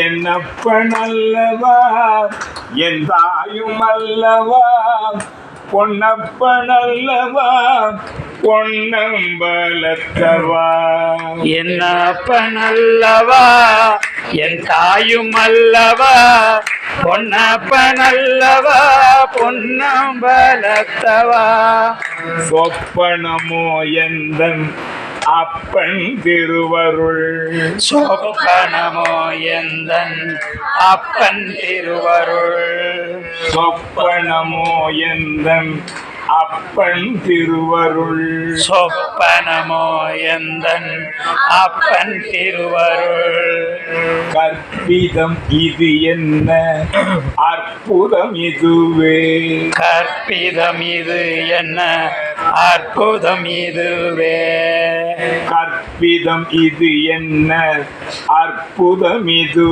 என்னப்பன் அல்லவா என் தாயும் அல்லவா பொன்னப்பன் அல்லவா பொன்னம்பலத்தவா. என்னப்பன் அல்லவா என் தாயும் அல்லவா பொன்னப்பன் அல்லவா பொன்னம்பலத்தவா. சொப்பனமோ எந்தன் அப்பன் திருவருள் சொப்பனமோ எந்தன் அப்பன் திருவருள் சொப்பனமோ எந்தன் அப்பன் திருவருள் சொப்பனமோ எந்தன் அப்பன் திருவருள். கற்பிதம் இது என்ன அற்புதம் இதுவே கற்பிதம் இது என்ன அற்புதம் இதுவே. கற்பிதம் இது என்ன அற்புதம் இது